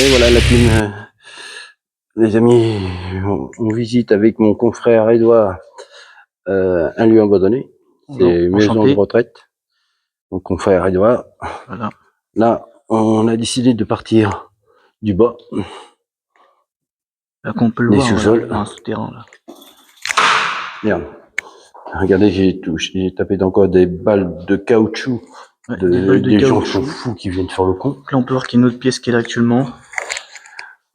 Et voilà la team. Les amis, on visite avec mon confrère Edouard un lieu abandonné. C'est une maison de retraite. Mon confrère Edouard. Voilà. Là, on a décidé de partir du bas. Là qu'on peut le voir, voilà, dans un souterrain là. Merde. Regardez, j'ai tapé dans quoi des balles de caoutchouc. Ouais, des gens qui sont fous qui viennent faire le con. Là, on peut voir qu'il y a une autre pièce qui est là actuellement.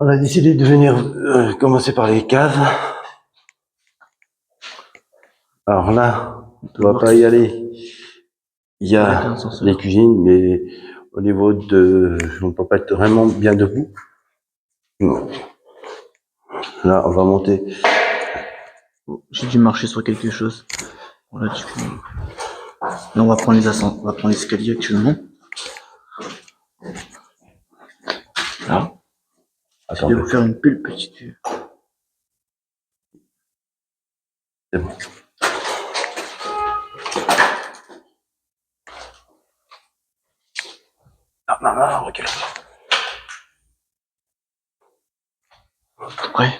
On a décidé de venir commencer par les caves. Alors là, on va pas y aller. Il y a les cuisines, mais au niveau de... On peut pas être vraiment bien debout. Non. Là, on va monter. J'ai dû marcher sur quelque chose. Voilà, du coup. Là, on va prendre les ascenseurs, on va prendre l'escalier actuellement. Là. Je vais vous faire une belle petite vue. C'est bon. Non, recule. Ouais.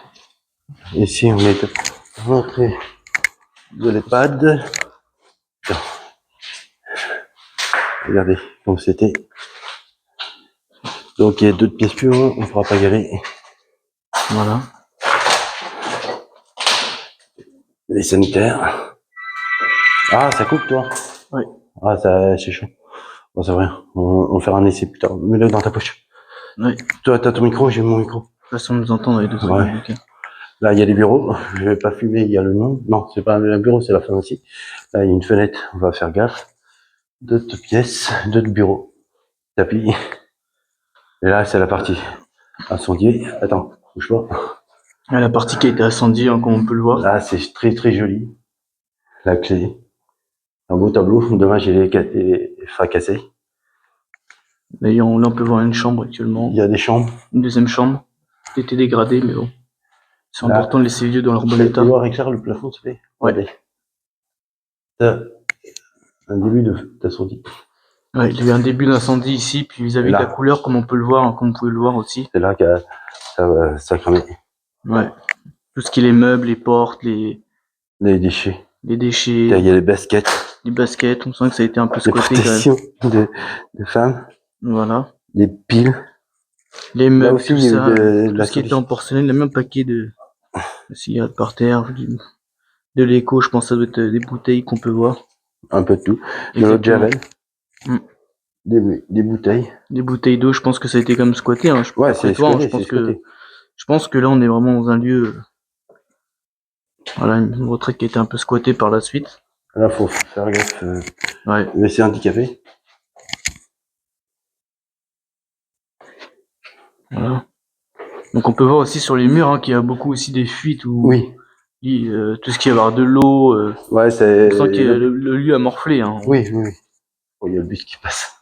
Ici, on est à l'entrée de l'EHPAD. Regardez comme c'était. Donc, il y a d'autres pièces plus haut, on ne pourra pas y aller. Voilà. Les sanitaires. Ah, ça coupe, toi? Oui. Ah, ça, c'est chaud. Bon, c'est vrai. On fera un essai plus tard. Mets-le dans ta poche. Oui. Toi, t'as ton micro, j'ai mon micro. De toute façon, on nous entend dans les deux trucs. Ouais. Là, il y a les bureaux. Je vais pas fumer, il y a le nom. Non, c'est pas un bureau, c'est la pharmacie. Là, il y a une fenêtre, on va faire gaffe. D'autres pièces, d'autres bureaux. Tapis. Et là, c'est la partie incendiée. Attends, bouge pas. Là, la partie qui a été incendiée, hein, comme on peut le voir. Là, c'est très très joli. La clé. Un beau tableau. Dommage, il est fracassé. D'ailleurs, là, on peut voir une chambre actuellement. Il y a des chambres. Une deuxième chambre. Qui était dégradée, mais bon. C'est important de laisser les lieux dans leur bon état. Voir éclaire le plafond, s'il te plaît. Ouais. Un début d'incendie. Ouais, il y a eu un début d'incendie ici, puis vis-à-vis de la couleur, comme on peut le voir, hein, comme vous pouvez le voir aussi. C'est là que ça a cramé. Ouais. Tout ce qui est les meubles, les portes, les déchets. Les déchets. Il y a les baskets. Les baskets, on sent que ça a été un peu squatté quand même. De femmes. Voilà. Des piles. Les meubles, aussi, tout ça, tout ce qui était en porcelaine, le même paquet de cigarettes par terre, de l'écho, je pense que ça doit être des bouteilles qu'on peut voir. Un peu de tout. De l'eau de Javel. Des bouteilles. Des bouteilles d'eau, je pense que ça a été comme squatté. Hein. Ouais, c'est squatté, je pense que là, on est vraiment dans un lieu... Voilà, une retraite qui a été un peu squattée par la suite. Là, faut faire gaffe. Ouais. Mais c'est handicapé. Voilà. Donc on peut voir aussi sur les murs hein, qu'il y a beaucoup aussi des fuites où oui. Tout ce qui va avoir de l'eau. Ouais, c'est. On sent que le lieu a morflé. Hein. Oui. Oh, il y a le bus qui passe.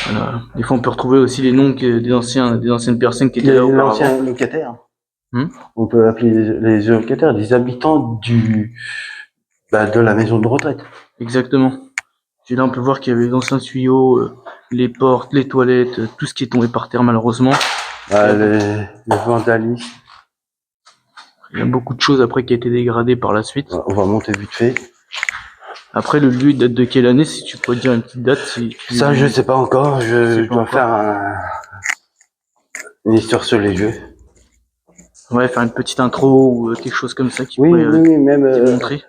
Voilà. Des fois, on peut retrouver aussi les noms des anciennes personnes qui étaient là auparavant. L'ancien locataire. On peut appeler les locataires des habitants de la maison de retraite. Exactement. Et là, on peut voir qu'il y avait les anciens tuyaux, les portes, les toilettes, tout ce qui est tombé par terre, malheureusement. Les vandalismes. Il y a beaucoup de choses après qui a été dégradées par la suite. On va monter vite fait. Après, le lieu date de quelle année, si tu peux dire une petite date Ça, je sais pas encore. Je dois faire une histoire sur les jeux. Ouais, faire une petite intro ou quelque chose comme ça qui pourrait même montrer.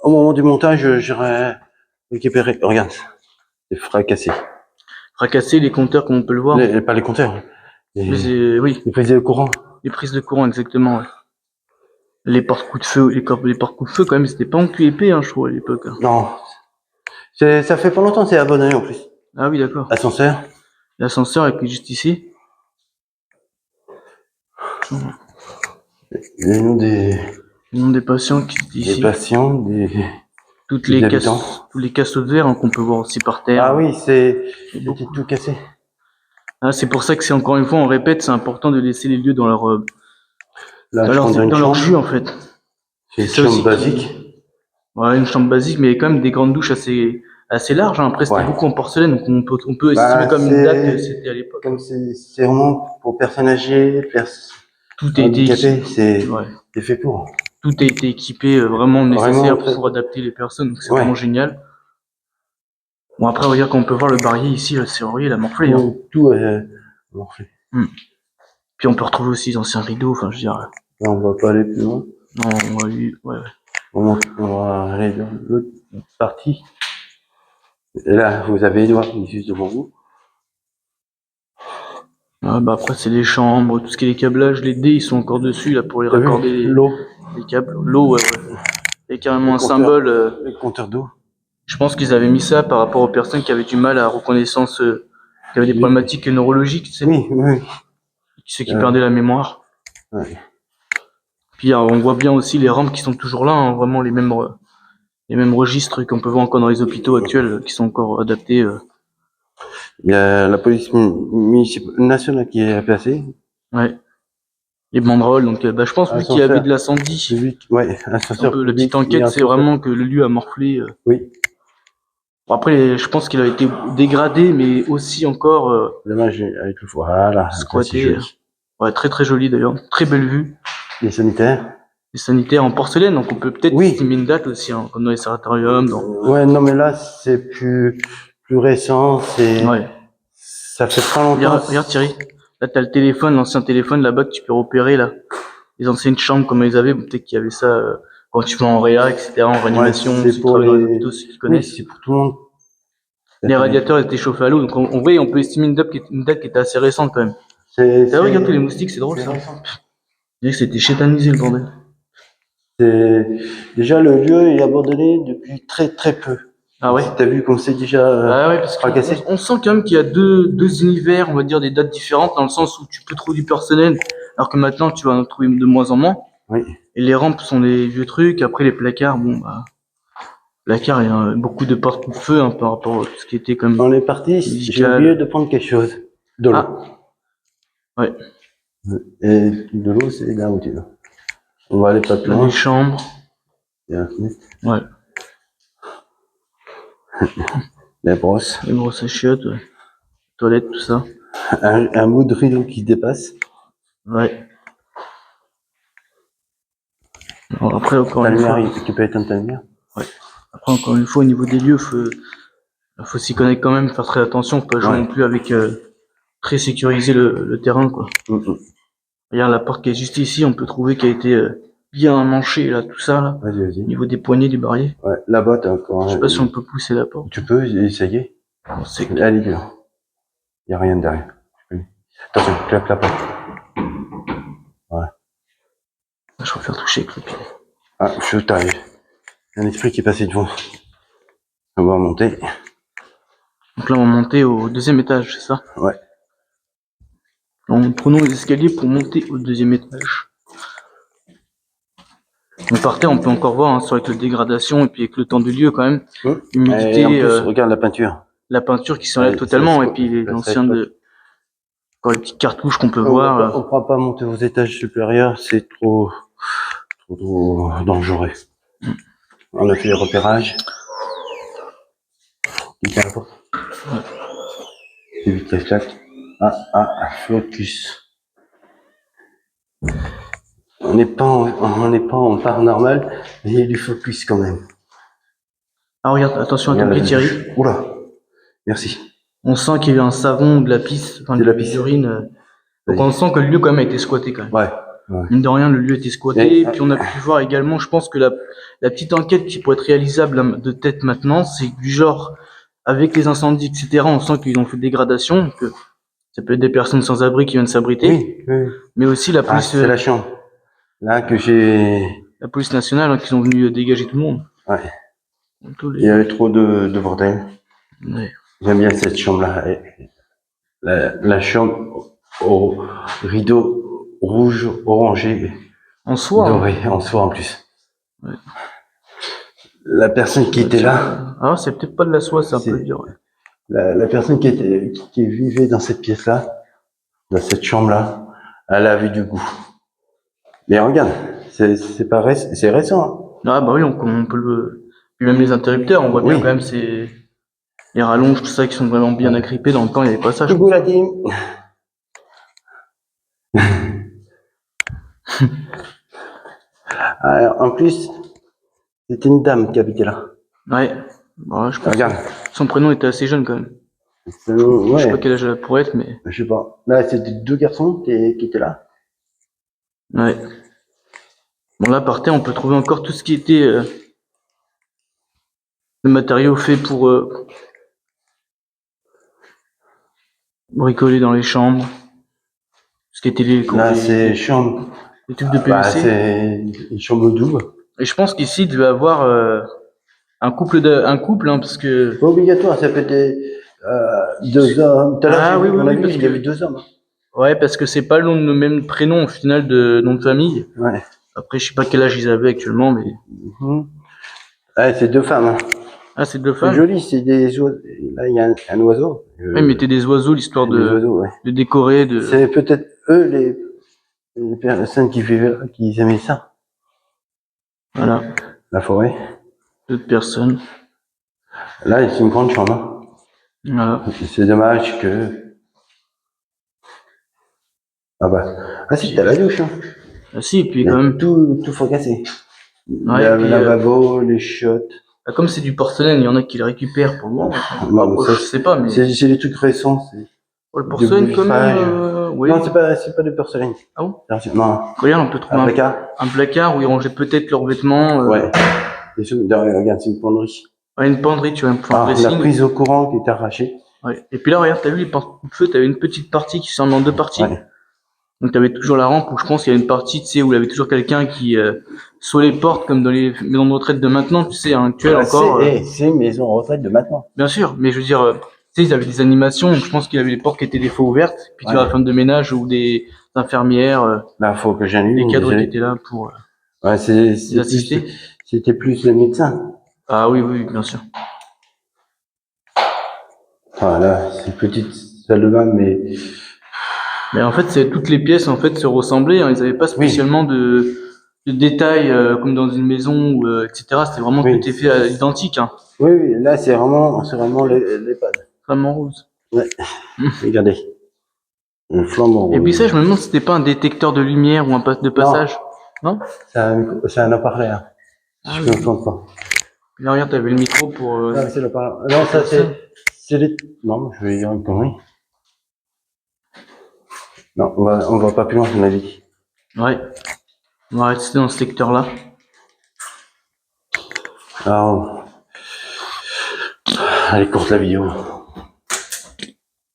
Au moment du montage, j'aurais récupéré. Regarde, c'est fracassé. Fracassé, les compteurs, comme on peut le voir. Pas les compteurs. Oui. Les prises de courant. Les prises de courant, exactement. Ouais. Les portes-coups de feu, les portes-coups de feu, quand même, c'était pas en QEP, hein, je trouve, à l'époque. Hein. Non. Ça fait pas longtemps, c'est abandonné en plus. Ah oui, d'accord. Ascenseur. L'ascenseur est juste ici. Le nom des patients qui étaient ici. Des patients, tous les casseaux de verre hein, qu'on peut voir aussi par terre. Ah oui, c'est tout cassé. Ah, c'est pour ça que c'est encore une fois, on répète, c'est important de laisser les lieux dans leur jus en fait. C'est une chambre basique. Voilà, une chambre basique, mais il y a quand même des grandes douches assez assez large, hein. Après, c'était Ouais. beaucoup en porcelaine, donc on peut estimer comme une date que c'était à l'époque. Comme c'est vraiment pour personnes âgées, tout a été handicapées, c'est fait pour. Tout a été équipé vraiment nécessaire pour adapter les personnes, donc c'est vraiment génial. Bon, après, regarde, quand on peut voir le barillet ici, le serrurier, il a morflé. Tout morflé. Puis on peut retrouver aussi les anciens rideaux, enfin, je veux dire. Là, on va pas aller plus loin. Non, On va aller dans l'autre partie. Et là, vous avez Edouard qui est juste devant vous. Après, c'est les chambres, tout ce qui est les câblages, les dés, ils sont encore dessus, là, pour les raccorder les câbles. L'eau, et carrément un symbole. Le compteur d'eau. Je pense qu'ils avaient mis ça par rapport aux personnes qui avaient du mal à la reconnaissance, qui avaient des problématiques neurologiques, tu sais. Oui. Ceux qui perdaient la mémoire. Ouais. Puis on voit bien aussi les rampes qui sont toujours là, hein, vraiment les mêmes registres qu'on peut voir encore dans les hôpitaux actuels, qui sont encore adaptés. Il y a la police nationale qui est placée. Ouais. Les banderoles, donc je pense que lui qui avait de l'incendie. Ouais, la petite enquête, c'est vraiment que le lieu a morflé. Oui. Bon, après, je pense qu'il a été dégradé, mais aussi encore. Dommage avec le voilà. Squatté. Ouais, très très joli d'ailleurs. Très belle vue. Les sanitaires. Les sanitaires en porcelaine, donc on peut peut-être estimer une date aussi, hein, comme dans les sanatoriums. Ouais, non, mais là, c'est plus récent. Ça fait pas longtemps. Regarde Thierry. Là, t'as le téléphone, l'ancien téléphone là-bas que tu peux repérer là. Les anciennes chambres comme ils avaient, peut-être qu'il y avait ça quand tu vas en réa, etc., en réanimation, c'est pour ceux qui connaissent. Oui, c'est pour tout le monde. Les radiateurs étaient chauffés à l'eau, donc on peut estimer une date qui était assez récente quand même. T'as regardé les moustiques, c'est drôle ça. Je disais que c'était chétanisé le bordel. Déjà le lieu est abandonné depuis très très peu. Ah ouais. T'as vu comme c'est déjà parce on sent quand même qu'il y a deux univers, on va dire des dates différentes, dans le sens où tu peux trouver du personnel, alors que maintenant tu vas en trouver de moins en moins. Oui. Et les rampes sont des vieux trucs. Après les placards, placards, il y a beaucoup de porte-feu hein, par rapport à tout ce qui était comme. On est parti. J'ai oublié de prendre quelque chose. De l'eau. Ouais. Et de l'eau, c'est là où tu veux. On va aller pas plus loin. Les chambres. Il y a la fenêtre. Ouais. Les brosses. Les brosses à chiottes, toilettes, tout ça. Un bout de rideau qui dépasse. Ouais. Alors après, encore une fois. Tu peux éteindre ta lumière. Ouais. Après, encore une fois, au niveau des lieux, faut s'y connaître quand même, faire très attention, faut pas jouer non plus avec très sécuriser le terrain, quoi. Regarde la porte qui est juste ici, on peut trouver qu'elle a été bien manchée, là, tout ça, là. Vas-y. Au niveau des poignées du barillet. Ouais, là-bas, t'as encore. Je sais pas si on peut pousser la porte. Tu peux essayer. Allez, viens. Il n'y a rien derrière. Attention, claque la porte. Voilà. Je préfère toucher avec le pied. Ah, je t'arrive. Un esprit qui est passé devant. On va monter. Donc là, on va monter au deuxième étage, c'est ça? Ouais. Donc, prenons les escaliers pour monter au deuxième étage. Donc par terre, on peut encore voir, hein, avec la dégradation et puis avec le temps du lieu quand même. Humidité. Et en plus, regarde la peinture. La peinture qui s'enlève totalement et puis les anciens encore les petites cartouches qu'on peut voir. On ne pourra pas monter aux étages supérieurs, c'est trop dangereux. On a fait les repérages. Il tient la porte. C'est vite qu'elle claque. Focus. On n'est pas en part normale, mais il y a du focus quand même. Ah regarde, attention à ton pied Thierry. Oula, merci. On sent qu'il y a eu un savon, de la pisse, enfin de l'urine. Donc on sent que le lieu quand même a été squatté quand même. Ouais. Mine de rien, le lieu a été squatté. Et puis on a pu voir également, je pense que la petite enquête qui pourrait être réalisable de tête maintenant, c'est du genre, avec les incendies, etc., on sent qu'ils ont fait dégradation, que ça peut être des personnes sans abri qui viennent s'abriter. Oui. Mais aussi la police. C'est la chambre. Là que j'ai. La police nationale, hein, qui sont venus dégager tout le monde. Ouais. Il y avait trop de bordel. Ouais. J'aime bien cette chambre-là. La chambre au rideau rouge, orangé. En soie. Doré, en soie en plus. Ouais. La personne qui était là. Ah, c'est peut-être pas de la soie, c'est un peu dur. Ouais. La personne qui vivait dans cette pièce-là, dans cette chambre-là, elle avait du goût. Mais regarde, c'est récent. Hein. Ah bah oui, on peut le. Puis même les interrupteurs, on voit bien quand même c'est. les rallonges, tout ça, qui sont vraiment bien agrippés. Dans le temps, il n'y avait pas ça. Coucou la team. Alors, en plus, c'était une dame qui habitait là. Ouais. Bon, je pense Regarde. que son prénom était assez jeune quand même. Ouais. Je sais pas quel âge elle a pour être, mais. Je sais pas. Là, c'était 2 garçons qui étaient là. Ouais. Bon, là, par terre, on peut trouver encore tout ce qui était le matériau fait pour bricoler dans les chambres. Ce qui était Là, c'est chambre. les tubes de PVC. Bah, c'est une chambre double. Et je pense qu'ici, il devait avoir un couple, hein, parce que. Pas obligatoire, ça peut être 2 hommes. Tout à l'heure, Ah oui, on a vu, parce il y avait 2 hommes. Ouais, parce que c'est pas le même prénom au final de nom de famille. Ouais. Après, je sais pas quel âge ils avaient actuellement, mais. Ouais, c'est 2 femmes. Hein. Ah, c'est 2 C'est femmes. joli, c'est des oiseaux. Là, il y a un oiseau. Ouais, ils mettaient des oiseaux, l'histoire Des oiseaux, ouais. de décorer, de. C'est peut-être eux les personnes qui aimaient ça. Voilà. La forêt. D'autres personnes. Là, c'est une grande chambre. Hein. Voilà. C'est dommage que. Ah bah. Ah si, t'as la douche. Hein. Ah si, et puis Il y a quand même. tout fracassé. Ouais, Le et puis, lavabo, les chiottes. comme c'est du porcelaine, il y en a qui le récupèrent pour le moment. Non, Bon, ça, je sais pas, mais. c'est des trucs récents. Oh, le porcelaine, quand même. Oui. Non, c'est pas de porcelaine. Ah bon? Non. Regarde, on peut trouver un placard où ils rangeaient peut-être leurs vêtements. Ouais. Et regarde, c'est une penderie. Ouais, une penderie, tu vois, un point La prise au courant qui est arrachée. Ouais. Et puis là, regarde, t'as vu les feu, t'avais une petite partie qui s'en en 2 parties. Ouais. Donc t'avais toujours la rampe où je pense qu'il y a une partie, tu sais, où il y avait toujours quelqu'un qui, soit les portes comme dans les maisons de retraite de maintenant, tu sais, actuelles encore. C'est une maison de retraite de maintenant. Bien sûr, mais je veux dire, tu sais, ils avaient des animations, donc je pense qu'il y avait les portes qui étaient des fois ouvertes, puis tu vois la femme de ménage ou des infirmières, Là, faut que j'annule. des cadres qui étaient là pour ouais, les assister. C'était plus le médecin. Ah oui, oui, bien sûr. Voilà, c'est une petite salle de bain, Mais en fait, toutes les pièces en fait se ressemblaient. Hein. Ils n'avaient pas spécialement de détails comme dans une maison ou etc. C'était vraiment tout est fait à l'identique. Hein. Oui, là c'est vraiment l'EHPAD. Vraiment rose. Ouais. Regardez, un flambeau. Et puis ça, je me demande si c'était pas un détecteur de lumière ou un de passage. Non, c'est un haut-parleur. Ah, je me trompe pas. Là, regarde, t'avais le micro pour. Non, c'est le haut-parleur. Non, ça c'est les. Non, je vais dire une connerie. Non, on va pas plus loin, je m'avais dit. Ouais. On va rester dans ce secteur-là. Alors, elle est courte la vidéo.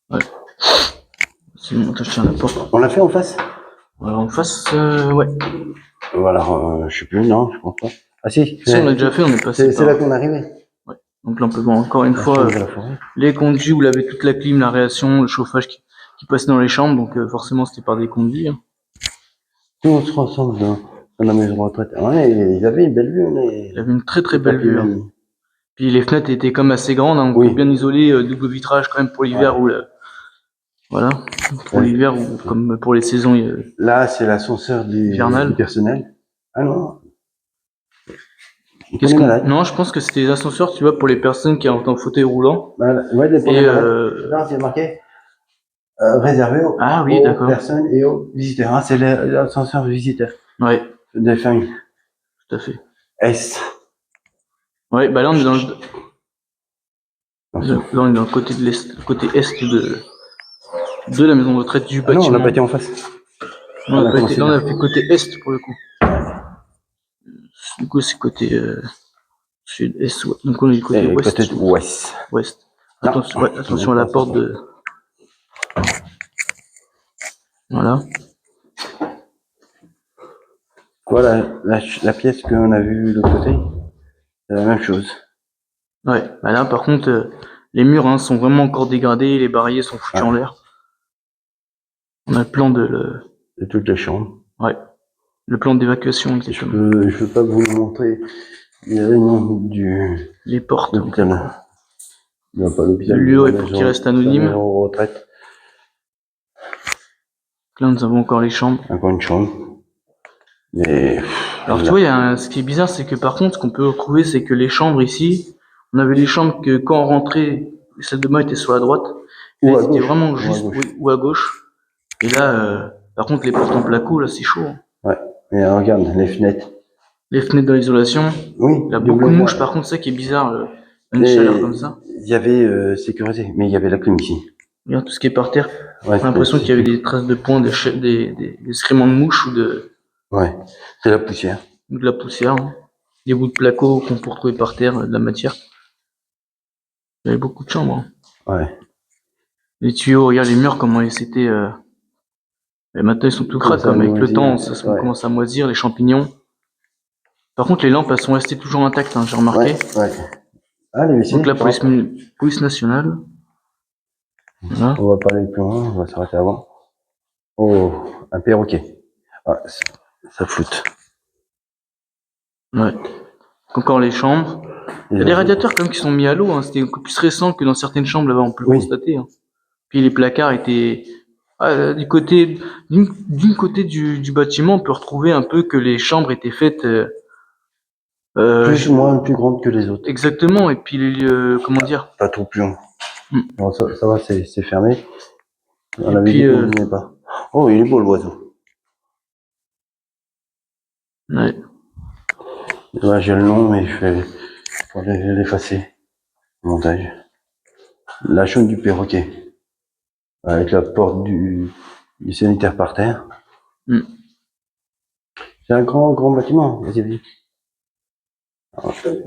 Ouais. Sinon, je tiens la porte. On l'a fait en face? Alors, en face, ouais. Voilà, je sais plus, non, je pense pas. Ah si. Si, on l'a déjà fait, on est passé. C'est là qu'on est arrivé. Ouais. Donc là, on peut voir encore une fois les conduits où il avait toute la clim, l'aération, le chauffage qui passait dans les chambres, donc forcément c'était par des conduits. Hein. Tout on se ressemble dans la maison de retraite. Ouais, ils avaient une belle vue. Il avait une très belle vue. Hein. Puis les fenêtres étaient comme assez grandes, hein, donc bien isolées, double vitrage quand même pour l'hiver ou voilà, pour l'hiver ou comme pour les saisons. Là, c'est l'ascenseur du personnel. Ah non. Non, je pense que c'était les ascenseurs, tu vois, pour les personnes qui ont un fauteuil roulant. Ouais, là, c'est marqué réservé aux personnes et aux visiteurs. Hein, c'est l'ascenseur visiteurs. Ouais. Des familles. Tout à fait. S. Ouais, bah là on est dans là, on est dans le côté de l'est, le côté est de la maison de retraite du bâtiment. Non, on n'a pas été en face. Non, on a fait côté est pour le coup. Du coup, c'est côté sud-est. Ouais. Donc on est du côté ouest. Côté ouest. Ouest. Attention à la porte de. Voilà. Voilà, la pièce qu'on a vue de l'autre côté, c'est la même chose. Ouais, bah là par contre, les murs sont vraiment encore dégradés, les barrières sont foutus en l'air. On a le plan de toutes les chambres. Ouais. Le plan d'évacuation, exactement. Je peux pas vous le montrer. Il y a le nom les portes. L'hôpital. Il n'y a pas l'hôpital. Le lieu est pour qu'il reste anonyme. Retraite. Là, nous avons encore les chambres. Encore une chambre. Mais. Alors, tu vois, ce qui est bizarre, c'est que par contre, ce qu'on peut retrouver, c'est que les chambres ici, on avait les chambres que quand on rentrait, les salles de bain étaient sur la droite. Ou Là, à c'était gauche. vraiment Ou à juste, gauche. oui, ou à gauche. Et là, par contre, les portes en placo, là, c'est chaud, hein. Ouais. Et regarde, les fenêtres. Les fenêtres dans l'isolation. Oui, Il y a double beaucoup de mouches, verre. par contre, ça qui est bizarre, une Et chaleur comme ça. il y avait sécurité, mais il y avait la clim ici. Regarde tout ce qui est par terre. Ouais, J'ai l'impression qu'il y avait c'est- des traces de poings, des excréments de mouches ou ouais, c'est la poussière. ou de la poussière, hein. Des bouts de placo qu'on peut retrouver par terre, de la matière. Il y avait beaucoup de chambres, hein. Ouais. Les tuyaux, regarde les murs, comment ils s'étaient. Et maintenant, ils sont tout crades, Commence à comme avec le moisir. temps, ça Ouais. commence à moisir, les champignons. Par contre, les lampes, elles sont restées toujours intactes, hein, j'ai remarqué. Ouais, ouais. Ah, les WC, Donc là, propre. police nationale. Voilà. On va pas aller plus loin, on va s'arrêter avant. Oh, un perroquet. Ah, ça floute. Ouais. Encore les chambres. Il y a des radiateurs quand même qui sont mis à l'eau, hein. C'était beaucoup plus récent que dans certaines chambres, là-bas, on peut le Oui. constater, hein. Puis les placards étaient. Du côté, d'une côté du bâtiment, on peut retrouver un peu que les chambres étaient faites. Plus ou moins plus grande que les autres. Exactement. Et puis comment dire. Pas trop plus long. Mm. Non, ça va, c'est fermé. On Et avait puis, dit qu'on venait pas. Oh, il est beau l'oiseau. ouais. Là, j'ai le nom, mais je vais pour l'effacer. Montage. La chambre du perroquet. Avec la porte du sanitaire par terre. Mm. C'est un grand bâtiment. Vas-y, vas-y.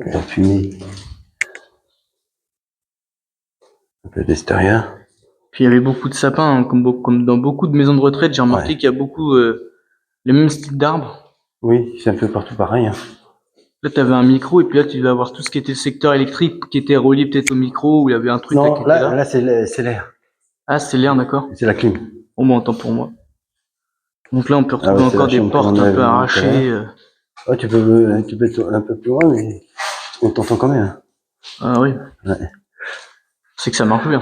La fumée. Un peu d'extérieur. Puis il y avait beaucoup de sapins, hein, comme dans beaucoup de maisons de retraite. J'ai remarqué Ouais. qu'il y a beaucoup les mêmes styles d'arbres. Oui, c'est un peu partout pareil. Hein. Là, tu avais un micro, et puis là, tu devais avoir tout ce qui était le secteur électrique qui était relié peut-être au micro, où il y avait un truc là qui Non, était là. là c'est l'air. Ah, c'est l'air, d'accord. C'est la clim. Bon, bah, autant pour moi. Donc là, on peut Ah retrouver ouais, c'est encore la des chambre portes qu'on un a peu vue tout à arrachées. l'heure. Ouais, tu peux être un peu plus loin, mais on t'entend quand même. Ah oui, Ouais. c'est que ça marche bien.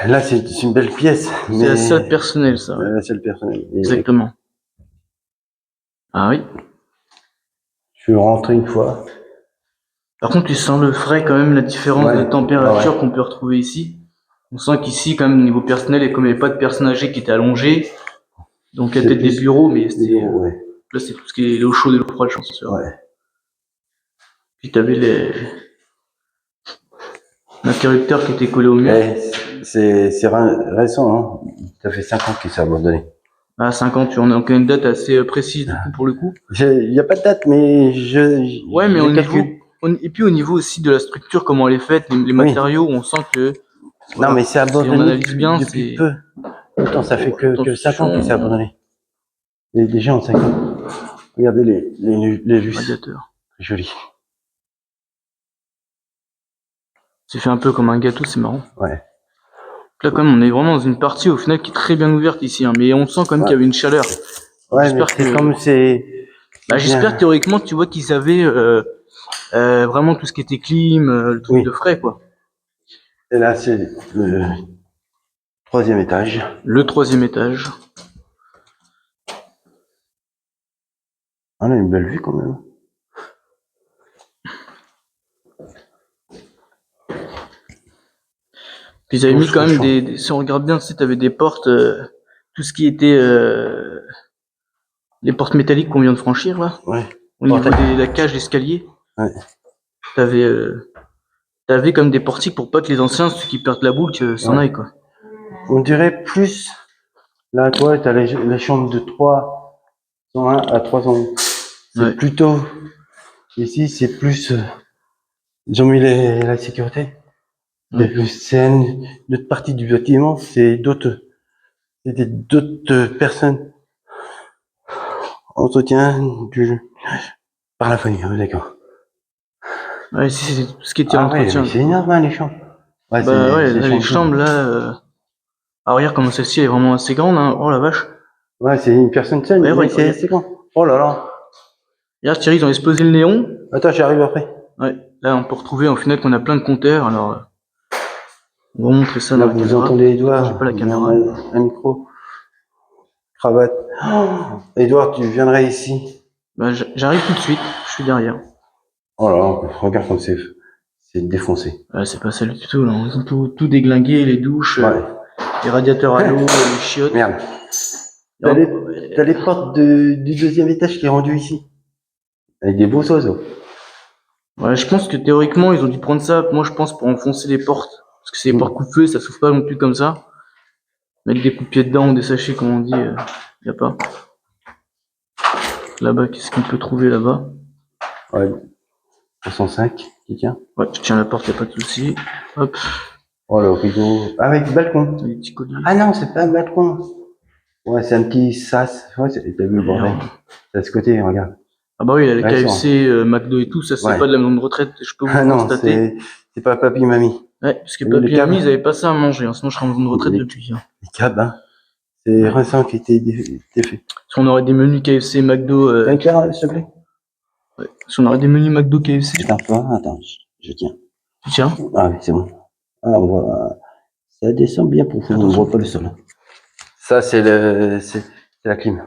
Là, c'est une belle pièce. C'est la salle personnelle, ça. Ouais. La salle personnelle. Et Exactement. Ah oui. je suis rentré une fois. Par contre, tu sens le frais quand même, la différence Ouais. de température Ah ouais. qu'on peut retrouver ici. On sent qu'ici, quand même, au niveau personnel, et comme il n'y avait pas de personnes âgées qui étaient allongées, donc il y a C'est peut-être des plus bureaux, mais des c'était bureaux, ouais. là, c'est tout ce qui est l'eau chaude et l'eau froide, je pense. Ouais. Puis tu avais l'interrupteur qui était collé au mur. C'est récent, hein. Ça fait 5 ans qu'il s'est abandonné. À 50, on a encore une date assez précise, du coup, pour le coup. Il n'y a pas de date, mais Ouais, mais je au niveau, calcule. et puis au niveau aussi de la structure, comment elle est faite, les matériaux, on sent que, Non, voilà, mais c'est si on abandonné analyse bien, depuis c'est, peu. Pourtant, ça fait que 5 ans qu'il s'est attention, abandonné. Les gens ont 5 ans. Regardez les luces. radiateur. Joli. C'est fait un peu comme un gâteau, c'est marrant. Ouais. Là, quand même, on est vraiment dans une partie, au final, qui est très bien ouverte ici, hein, mais on sent quand même qu'il y avait une chaleur. Ouais, mais c'est comme c'est. Bah, j'espère théoriquement, tu vois, qu'ils avaient vraiment tout ce qui était clim, le truc Oui. de frais, quoi. Et là, c'est le 3e étage. Le 3e étage. On a une belle vue quand même. Puis ils avaient mis quand même si on regarde bien, tu sais, t'avais des portes, tout ce qui était les portes métalliques qu'on vient de franchir là, Ouais. au niveau de la cage d'escalier. Ouais. T'avais comme des portiques pour pas que les anciens, ceux qui perdent la boule, s'en aillent, quoi. On dirait plus. Là, toi, t'as les chambres de 301 à 301. C'est plutôt. Ici, c'est plus. Ils ont mis la sécurité. C'est une autre partie du bâtiment. C'est d'autres personnes. Entretien par la famille. D'accord. Ouais, ici c'est tout ce qui était Ah ouais, entretien. mais c'est énorme, hein, les chambres. Ouais, Bah ouais, là, les chambres. chambres là. Alors regarde comment celle-ci elle est vraiment assez grande, hein. Oh la vache. Ouais, c'est une personne seule, Ouais, mais c'est assez grand. Oh là là. Regarde Thierry, ils ont explosé le néon. Attends, j'arrive après. Ouais, là on peut retrouver en final qu'on a plein de compteurs. Alors on va montrer ça Là, dans la vous caméra. entendez Edouard. J'ai pas la caméra. Un micro. Cravate. Oh, Edouard, tu viendrais ici. Bah, j'arrive tout de suite, je suis derrière. Oh là là, regarde comme c'est C'est défoncé. Ouais, c'est pas ça du tout, là. Ils ont tout déglingué, les douches, Ouais. les radiateurs à l'eau, les chiottes. Merde. T'as les portes du deuxième étage qui est rendu ici. Avec des beaux oiseaux. Ouais, je pense que théoriquement, ils ont dû prendre ça, moi je pense, pour enfoncer les portes. Parce que c'est des portes coupe-feu, ça s'ouvre pas non plus comme ça. Mettre des coups de pied dedans ou des sachets, comme on dit, y a pas. Là-bas, qu'est-ce qu'on peut trouver là-bas? Ouais. 305, qui tient. Ouais, je tiens la porte, y a pas de souci. Hop, Oh, le rideau. Ah, avec le balcon. les petits colliers. Ah non, c'est pas un balcon. Ouais, c'est un petit sas. Ouais, t'as vu le bordel. C'est à ce côté, regarde. Ah bah oui, il y a les Ouais, KFC, McDo et tout, ça c'est Ouais. pas de la maison de retraite, je peux vous Ah le non, constater. c'est pas papy, mamie. Ouais, parce que Oui, le papy et mamie, câble. ils avaient pas ça à manger, hein, sinon je serais en maison de retraite Les- depuis. Hein. Les cabins. C'est récent qui était fait. Si on aurait des menus KFC, McDo, T'as éclairé, s'il te plaît? ouais. Si on aurait des menus McDo, KFC, Attends, je tiens. tu tiens. Ah oui, c'est bon. Ah, on voit, ça descend bien profond, on ne voit pas le sol. Ça, c'est la clim.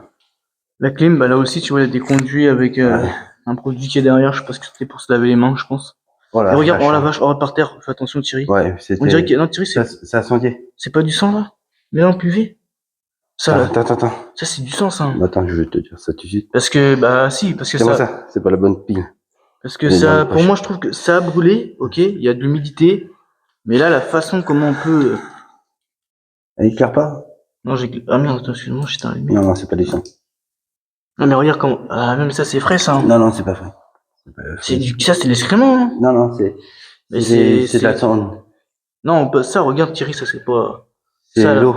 La clim, bah là aussi, tu vois, il y a des conduits avec Ouais. un produit qui est derrière, je sais pas ce que c'était pour se laver les mains, je pense. Voilà. Et regarde, oh la vache, oh par terre, fais attention Thierry. Ouais, On c'était. dirait qu'il non Thierry, Ça sentait. c'est pas du sang là? Mais là, en PV. Ça là, Attends. ça c'est du sang ça. Attends, je vais te dire ça tout de suite. Parce que, bah si, parce que C'est ça. ça, c'est pas la bonne pile. Parce que Elle est dans ça, la pour poche. moi, je trouve que ça a brûlé, ok, il y a de l'humidité, mais là, la façon comment on peut. Elle éclaire pas? Non, j'ai. Ah merde, attends, excuse-moi, j'étais allumé. Non, c'est pas du sang. Non, mais regarde comment. Ah, même ça, c'est frais ça. Hein. Non, c'est pas vrai. Ça, c'est l'excrément. Hein. Non, Mais c'est de la cendre. Non, ça, regarde Thierry, ça c'est pas. C'est Ça, là. l'eau.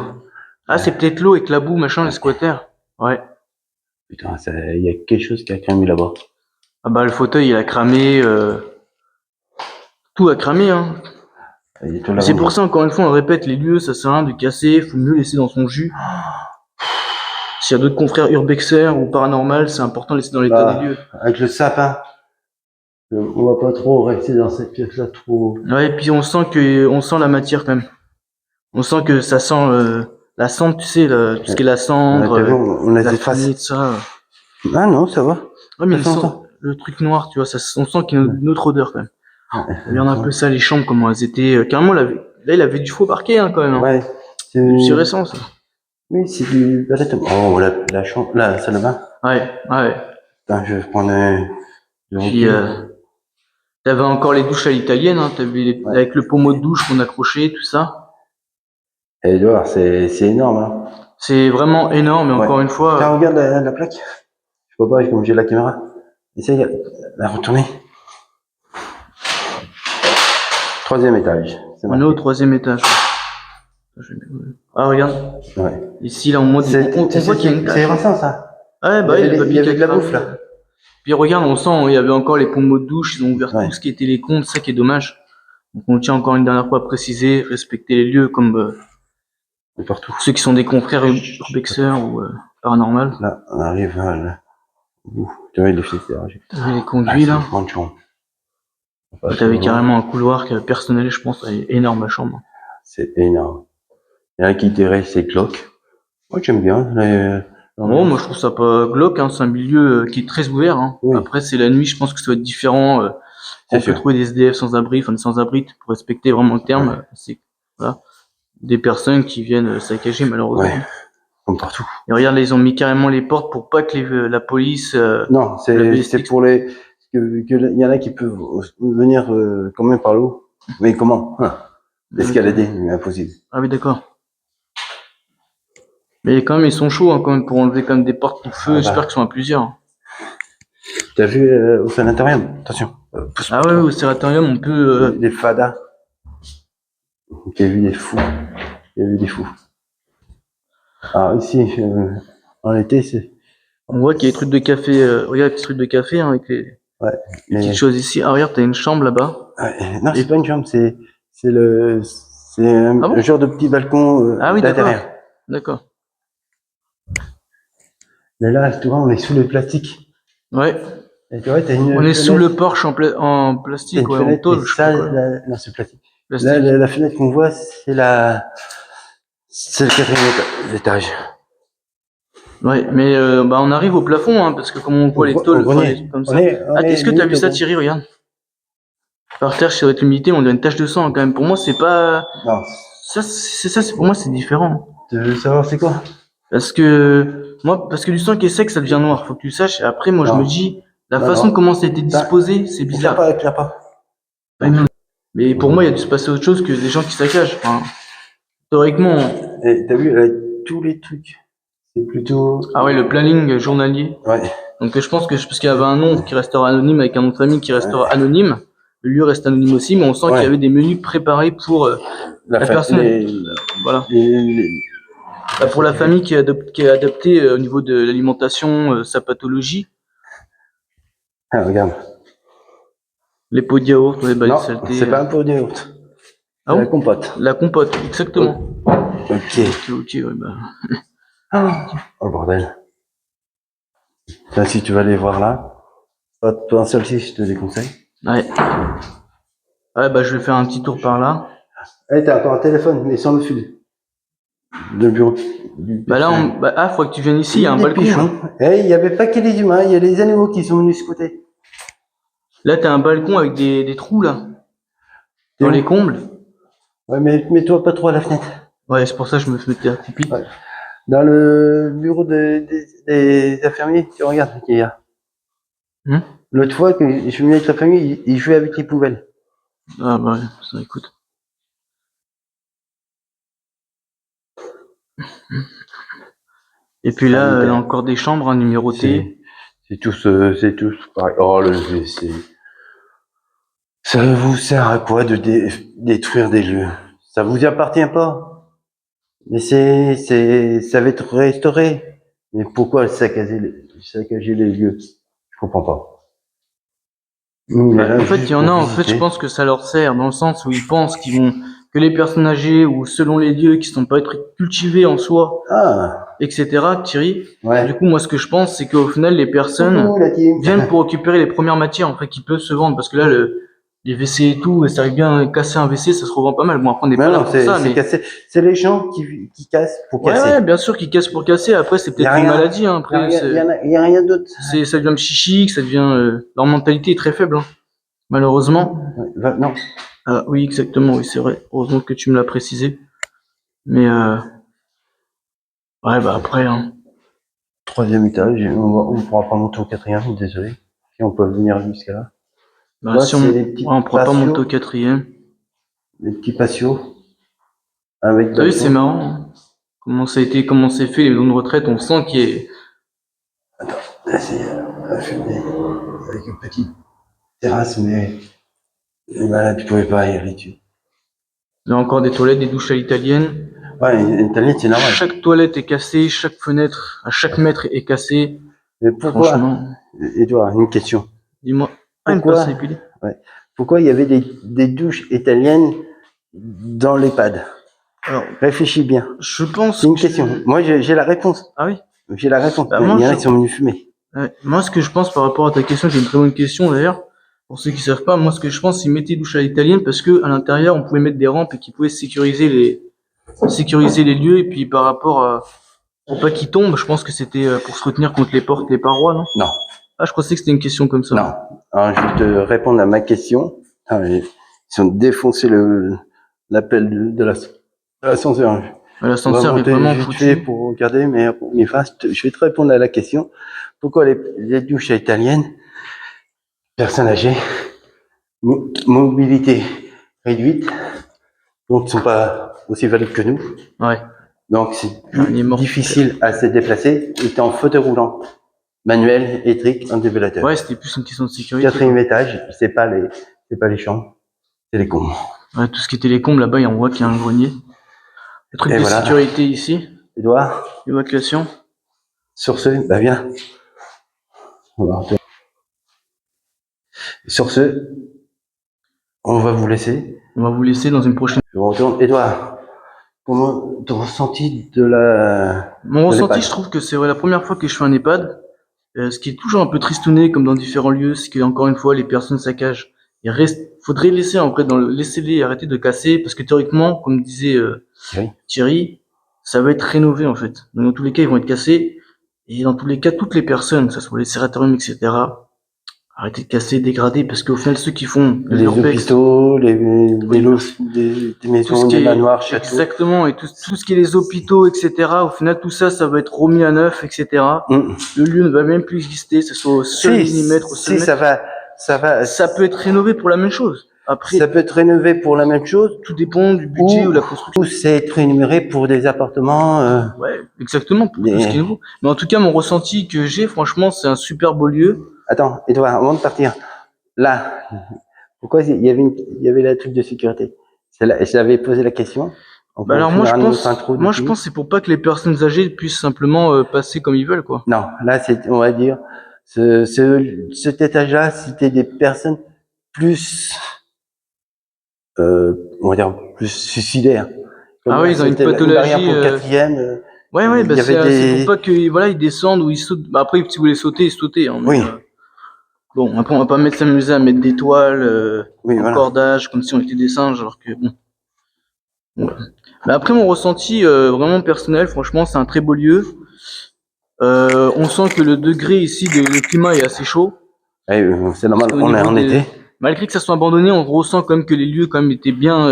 Ah, c'est peut-être l'eau avec la boue, machin, les squatters. Ouais. Putain, il y a quelque chose qui a cramé là-bas. Ah bah le fauteuil, il a cramé. Tout a cramé, hein. C'est pour ça, encore une fois, on répète, les lieux, ça sert à rien de casser, faut mieux laisser dans son jus. S'il y a d'autres confrères urbexer ou paranormal, c'est important de laisser dans l'état des lieux. Avec le sapin, on va pas trop rester dans cette pièce-là trop. Ouais, et puis on sent la matière quand même. On sent que ça sent la cendre, tu sais, tout ce qui est la cendre, Ouais, on a la des traces. fumée, tout ça. Ah non, ça va. Ouais, mais Ça sent ça. le truc noir, tu vois, on sent qu'il y a une autre odeur quand même. Il y en a un peu ça, les chambres, comment elles étaient. Carrément, là, il avait du faux parquet hein, quand même. Hein. Ouais. C'est récent ça. Oui, c'est du ballet. Oh, la chambre, la salle de bain. Ouais. Attends, je vais prendre Puis, t'avais encore les douches à l'italienne, hein, avec le pommeau de douche qu'on accrochait, tout ça. Et Edouard, c'est énorme. Hein. C'est vraiment énorme, et encore une fois. Tiens, regarde la plaque. Je vois pas, comme j'ai la caméra. Essaye de la retourner. 3e étage. On est au 3e étage. Ah, regarde. Ouais. Ici, là, on voit qu'il y a une tache. C'est récent, ça. Ouais, bah, il y avait de la bouffe, là. Puis regarde, on sent, il y avait encore les pommeaux de douche, ils ont ouvert tout ce qui était les comptes, ça qui est dommage. Donc on tient encore une dernière fois à préciser, respecter les lieux comme partout. Ceux qui sont des confrères urbexeurs ou paranormal. Là, on arrive là. Tu vois, il est fait. Les conduits là. T'avais carrément un couloir personnel, je pense, énorme la chambre. C'est énorme. Il y a un qui dirait c'est glauque. Moi j'aime bien. Bon, moi je trouve ça pas glauque, hein. C'est un milieu qui est très ouvert. Hein. Oui. Après c'est la nuit, je pense que ça va être différent. On peut trouver des SDF sans abri, enfin des sans-abri, pour respecter vraiment le terme. Ouais. C'est voilà, des personnes qui viennent saccager malheureusement. Ouais. Comme partout. Et regarde, là, ils ont mis carrément les portes pour pas que la police. Non, c'est pour les. Il y en a qui peuvent venir quand même par l'eau. Mais comment escalader, impossible. Ah oui, d'accord. Mais quand même, ils sont chauds hein, quand même pour enlever comme des portes pour feu. J'espère qu'ils sont à plusieurs. T'as vu au sanatorium? Attention. Ah ouais, au sanatorium, on peut. Les fadas. Il y a vu des fous. Il y a vu des fous. Alors ici, en été, c'est. On voit qu'il y a des trucs de café. Regarde les petits trucs de café hein, avec les petites choses ici. Ah regarde, t'as une chambre là-bas. Non, c'est pas une chambre, c'est un genre de petit balcon ah oui, d'intérieur. D'accord. Mais là, tu vois, on est sous le plastique. Ouais. Et tu vois, on est sous le porche en plastique, ouais, en tôle. Non, c'est plastique. Là, la fenêtre qu'on voit, c'est le 4e étage. Ouais, mais on arrive au plafond, hein, parce que comme on voit les tôles, comme ça. Est-ce que tu as vu ça, Thierry? Regarde. Par terre, ça doit être l'humidité, mais on dirait une tache de sang quand même. Pour moi, c'est pas. Non. Pour moi, c'est différent. Tu veux savoir c'est quoi? Parce que du sang qui est sec, ça devient noir. Faut que tu le saches. Et après, moi, je me Non. dis, la Non, façon non. comment ça a été disposé, c'est bizarre. Éclaire pas. Ouais, non. Mais pour moi, il y a dû se passer autre chose que des gens qui saccagent. Enfin, théoriquement. Et t'as vu, là, tous les trucs, c'est plutôt... Ah ouais, le planning journalier. Ouais. Donc je pense que parce qu'il y avait un nom qui restera anonyme avec un nom de famille qui restera anonyme, le lieu reste anonyme aussi, mais on sent qu'il y avait des menus préparés pour la personne. Voilà. Pour la famille qui est adaptée au niveau de l'alimentation, sa pathologie. Ah, regarde. Les pots de yaourt, ouais, bah, Non, saletés, c'est pas un pot de yaourt. Ah C'est bon la compote. La compote, exactement. Ok. Ok, ouais, bah. Oh bordel. Là, si tu vas aller voir là, toi, celle-ci, je te déconseille. Ouais. Ouais, bah je vais faire un petit tour par là. Eh, t'as encore un téléphone, mais sans le fil. Le bureau. Bah là, faut que tu viennes ici, il y a un des balcon. pigeons. Eh, il n'y avait pas que les humains, il y a les animaux qui sont venus ce côté. Là, t'as un balcon avec des trous, là. T'es Dans où? les combles. Ouais, mais mets-toi pas trop à la fenêtre. Ouais, c'est pour ça que je me mettais un petit pied. Ouais. Dans le bureau des infirmiers, tu regardes qu'il y a. L'autre fois que je suis venu avec la famille, ils jouaient avec les poubelles. Ah bah ouais, ça écoute. Et puis là, il y a encore des chambres numérotées. C'est tous pareil. Oh, le WC. Ça vous sert à quoi de détruire des lieux? Ça vous appartient pas. Mais ça va être restauré. Mais pourquoi saccager les lieux? Je comprends pas. En fait, il y en a, en fait, je pense que ça leur sert dans le sens où ils pensent que les personnes âgées ou selon les lieux qui sont pas être cultivés en soi, etc., Thierry. Ouais. Du coup, moi, ce que je pense, c'est qu'au final, les personnes viennent pour récupérer les premières matières, en fait, qui peuvent se vendre. Parce que là, les WC et tout, ça arrive bien casser un WC, ça se revend pas mal. Bon, après, on n'est pas là pour ça, mais. C'est les gens qui cassent pour casser. Ouais, bien sûr, qui cassent pour casser. Après, c'est peut-être une maladie, hein. Après, il y a rien d'autre. ça devient psychique, ça devient, leur mentalité est très faible, hein. Malheureusement. Ouais, non. Ah, oui, exactement, oui, c'est vrai. Heureusement que tu me l'as précisé. Mais, ouais, bah après, hein. 3e étage, on pourra pas monter au 4e, désolé. Si on peut venir jusqu'à là. Bah, si on pourra pas monter au 4e. Les petits patios. Avec T'as vu, c'est marrant, hein. Comment c'est fait, les maisons de retraite, on sent qu'il y a. Attends, là, c'est un fumée avec une petite terrasse, mais les malades, tu pouvais pas y aller dessus. Il y a encore des toilettes, des douches à l'italienne. Ouais, l'Italie, c'est normal. Chaque toilette est cassée, chaque fenêtre, à chaque mètre est cassée. Mais pourquoi? Franchement. Edouard, une question. Dis-moi. Pourquoi? Ouais. Pourquoi il y avait des douches italiennes dans l'EHPAD? Alors, réfléchis bien. Je pense. C'est une question. Moi, j'ai la réponse. Ah oui? J'ai la réponse. Bah, il y en a qui sont venus fumer. Ouais. Moi, ce que je pense par rapport à ta question, c'est une très bonne question d'ailleurs. Pour ceux qui savent pas, moi, ce que je pense, c'est mettre des douches à l'italienne parce que à l'intérieur, on pouvait mettre des rampes et qui pouvaient sécuriser les lieux. Et puis par rapport à, pour pas qu'ils tombent, je pense que c'était pour se retenir contre les portes, les parois, non? Non. Ah, je pensais que c'était une question comme ça. Non. Alors, je vais te répondre à ma question. Ils ont défoncé l'appel de l'ascenseur. L'ascenseur est vraiment foutu. Fait pour regarder, mais je vais te répondre à la question. Pourquoi les douches italiennes, personnes âgées, mobilité réduite, donc ne sont pas aussi valides que nous. Ouais. Donc c'est plus difficile à se déplacer. Ils étaient en fauteuil roulant, manuel, électrique, en développeur. Ouais, c'était plus une question de sécurité. 4e étage, c'est pas les chambres, c'est les combles. Ouais, tout ce qui était les combles là-bas, on voit qu'il y a un grenier. Le truc de sécurité ici. Edouard. Évacuation. Sur ce, bah viens. Sur ce, on va vous laisser. On va vous laisser dans une prochaine. Je retourne. Edouard, comment ton ressenti de la... Mon ressenti, je trouve que c'est la première fois que je fais un EHPAD. Ce qui est toujours un peu tristouné, comme dans différents lieux, c'est que encore une fois, les personnes saccagent. Faudrait laisser en vrai, laisser-les arrêter de casser, parce que théoriquement, comme disait Thierry, ça va être rénové en fait. Donc, dans tous les cas, ils vont être cassés, et dans tous les cas, toutes les personnes, que ce soit les sanatoriums, etc., Arrêtez de casser, dégrader, parce qu'au final, ceux qui font Les l'urbex, hôpitaux, des tout maisons, ce qui des est, manoirs, châteaux. exactement, et tout ce qui est les hôpitaux, etc., au final, tout ça, ça va être remis à neuf, etc. Mm. Le lieu ne va même plus exister, ce soit au seul millimètre, au seul Si, mètre. ça Ça peut être rénové pour la même chose. Après, ça peut être rénové pour la même chose, tout dépend du budget ou la construction. ou c'est être rémunéré pour des appartements, Ouais, exactement, pour tout ce qui est nouveau. Mais en tout cas, mon ressenti que j'ai, franchement, c'est un super beau lieu. Attends, Edouard, avant de partir, là, pourquoi il y avait la truc de sécurité? J'avais posé la question. On Bah peut alors finir notre intro moi je dessus. pense que c'est pour pas que les personnes âgées puissent simplement passer comme ils veulent, quoi. Non, là, on va dire, cet étage-là, c'était des personnes plus, on va dire, plus suicidaires. Comme Ah là, oui, ils ont une c'était une barrière pathologie. pour le quatrième. Ouais, Il bah y avait c'est pour des, pas que voilà ils descendent ou ils sautent. Bah après, si vous voulez sauter, ils sautaient. Hein, mais, oui, bon, après on va pas s'amuser à mettre des toiles oui, en voilà. cordage comme si on était des singes, alors que bon. Ouais. Mais après mon ressenti vraiment personnel, franchement, c'est un très beau lieu. On sent que le degré ici, le climat est assez chaud. Eh, c'est Parce normal, qu'au on est niveau en été. malgré que ça soit abandonné, on ressent quand même que les lieux quand même étaient bien.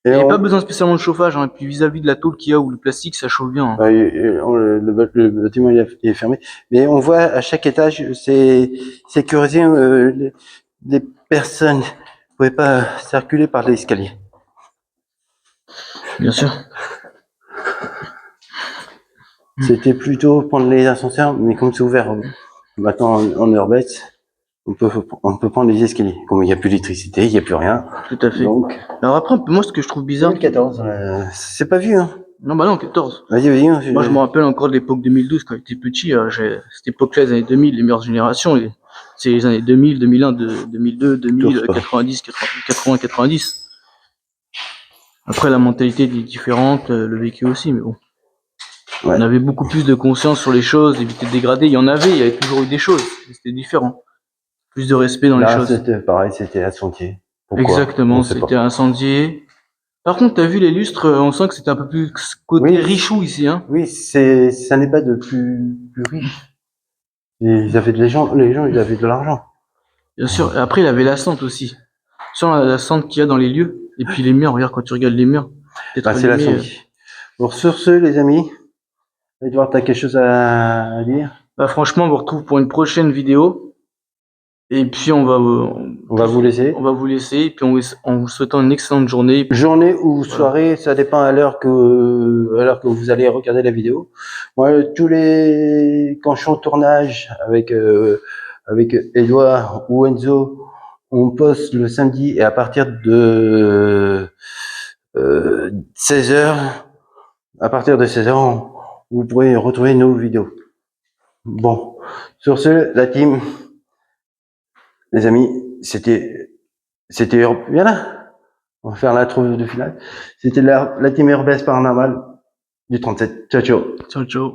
Il Et n'y avait pas besoin spécialement de chauffage, hein. Et puis vis-à-vis de la tôle qu'il y a ou le plastique, ça chauffe bien. Hein. le bâtiment il est fermé. Mais on voit à chaque étage, c'est sécurisé, les personnes ne pouvaient pas circuler par l'escalier. Bien sûr. C'était plutôt prendre les ascenseurs, mais comme c'est ouvert maintenant en urbex, on peut prendre les escaliers. Comme il n'y a plus d'électricité, il n'y a plus rien. Tout à fait. Donc, Alors après, moi, ce que je trouve bizarre. 2014, c'est pas vu, hein. Non, bah non, 14. Vas-y. Moi, je me rappelle encore de l'époque 2012 quand j'étais petit. Cette époque-là, les années 2000, les meilleures générations. C'est les années 2000, 2001, 2002, 2000, 90, 80, 90. Après, la mentalité est différente, le vécu aussi, mais bon. Ouais. On avait beaucoup plus de conscience sur les choses, éviter de dégrader. Il y avait toujours eu des choses. C'était différent. Plus de respect dans les Là, choses. c'était pareil, c'était un sentier. Pourquoi? Exactement, c'était incendié. Par contre, t'as vu les lustres, on sent que c'était un peu plus côté richou ici, hein. Oui, ça n'est pas de plus riche. Ils avaient les gens, ils avaient de l'argent. Bien sûr. Et après, il avait la sente aussi. Sur la sente qu'il y a dans les lieux. Et puis les murs, regarde quand tu regardes les murs. Bah, c'est la Sandy. Bon, sur ce, les amis, Edouard, t'as quelque chose à dire? Bah franchement, on vous retrouve pour une prochaine vidéo. Et puis on va vous laisser. On va vous laisser. Et puis en vous souhaitant une excellente journée. Journée ou soirée, ça dépend à l'heure que vous allez regarder la vidéo. Moi, quand je suis en tournage avec Edouard ou Enzo, on poste le samedi et à partir de 16h, vous pourrez retrouver nos vidéos. Bon, sur ce, la team, les amis, c'était bien là. On va faire l'intro de finale. C'était la team Urbex Paranormal du 37. Ciao, ciao. Ciao, ciao.